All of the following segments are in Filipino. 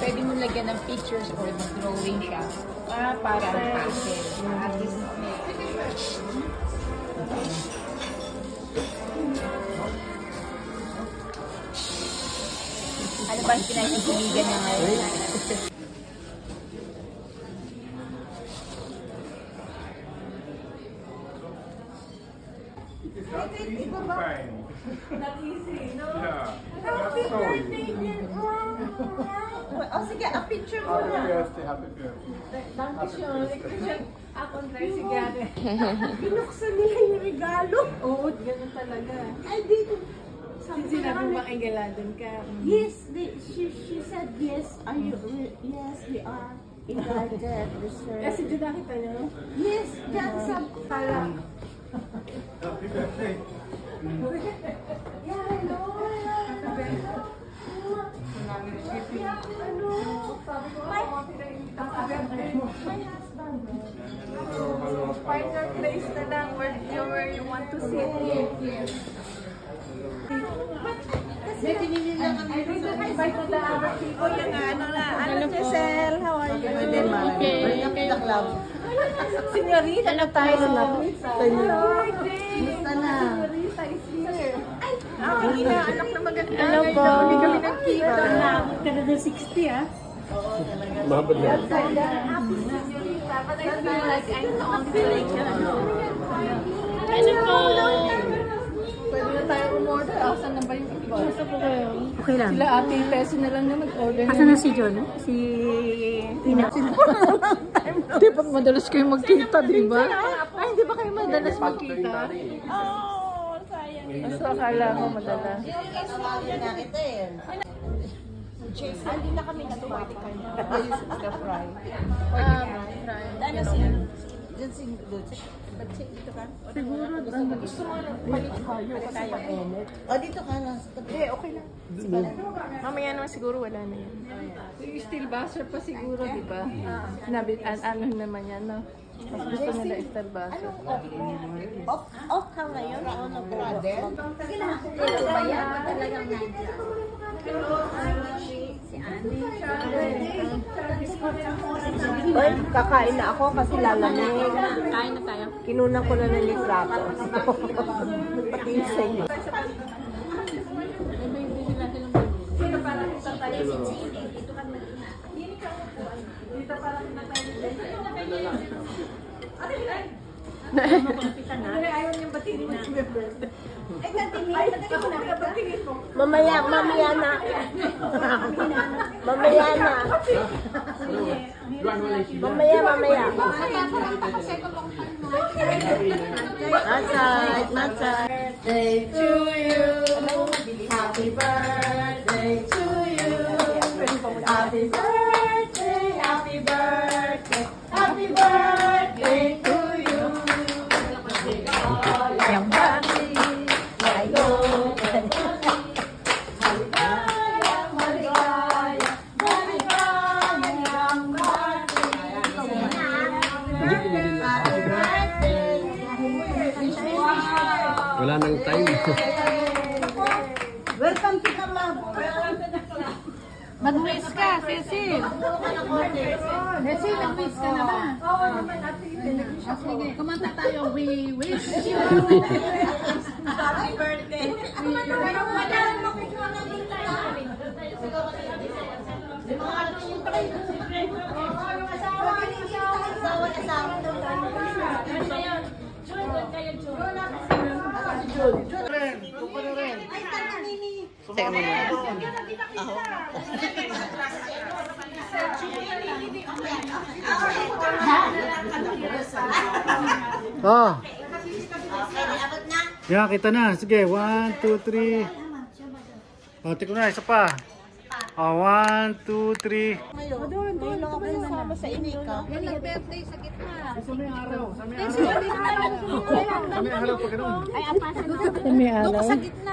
pwede mo lagyan ng pictures or drawing siya. Para at least ano ba ang kinakasiligan niya ngayon? Not easy, no? Yeah. Happy birthday, dear. Oh, sige, a picture mo na. Happy birthday. Dankeschön. Ako try si Gary. Binuksan nila yung regalo. Oo, ganun talaga. Ay, dito. Sinabi mo bang engaladan ka? Yes, she said yes. Are you? Yes, we are. Invited. Kasi dyan nakita niyo? Yes, dyan sa parang. Happy birthday. Yeah, hello. Partner place na lang where you want to sit. May pinili lang kami dito. Invite na lang our people. Yung ano na. Ano, Giselle? How are you? Okay. The club. Senyorita na tayo. Hello. Musta na? Senyorita is here. Ay, hindi na. Anak na maganda. Hello po. Hindi kami nagkita. Canada 60, ah. Mahabad na. Happy Senyorita. But I feel like I'm the only selection. Ano po? Pwede na tayo umorder. Asan na ba yung iba? Okay lang. Sila ate peso na lang na mag-order. Asan na si John? Si Tina. Hindi pa madalas kayo magkita, di ba? Ay, hindi ba kayo madalas magkita? Oh, sayang. Basta akala ko madalas. Hindi na kami natuloy kayo. The fry. Ano siya? Diyan si Dutch. Dito ka? Siguro. Gusto mo palit tayo kasi pa-init. O, dito ka na. Okay lang. Mamaya naman siguro wala na yan. Yung steel buzzer pa siguro, di ba? Ano naman yan, no? Mas gusto nila steel buzzer. Off ka ngayon? O, nag-brother? Sige na. Ito ba yan? Talagang nandiyan. Si Annie. Oy, kakain na ako kasi lalamig. Kain na tayo. Kinunan ko na ng litrato. Pati yung sa inyo. Sino para kita tayo? Dito ka na. Dito para kita tayo. Ayaw niyang batiin mo. Ay, natingin mo. Mamaya na. Mamaya. Birthday to you. Happy birthday to you. Happy birthday, happy birthday, happy birthday to you. Yang bati, ayo. Wala nang time. Welcome to the club. Mag-wish ka, Cecil. Cecil, mag-wish ka na ba? Oo naman, ate. Sige, kumanta tayo. We wish you. Happy birthday. Teka muna. Oh. Yeah, kita na. Sige, 1, 2, 3. Oh, tignan na, isa pa. Oh, 1, 2, 3. Ngayon lang ako kasama sa inika. Yan ang birthday sa gitna. Sa may araw. Sa may araw. Sa may araw pa ganun. Ay, apasan na. May Doon ka sa gitna.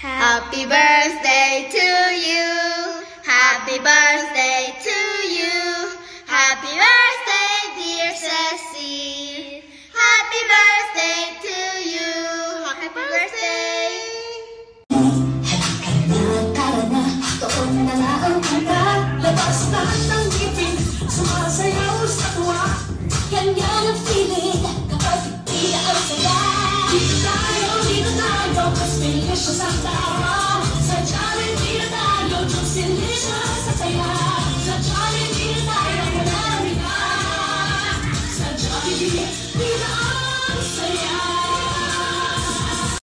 Happy birthday to you. Happy birthday to you. Happy birthday, dear Ceci. Happy birthday to you. Happy birthday. Labas lahat ng ngipin, sumasaya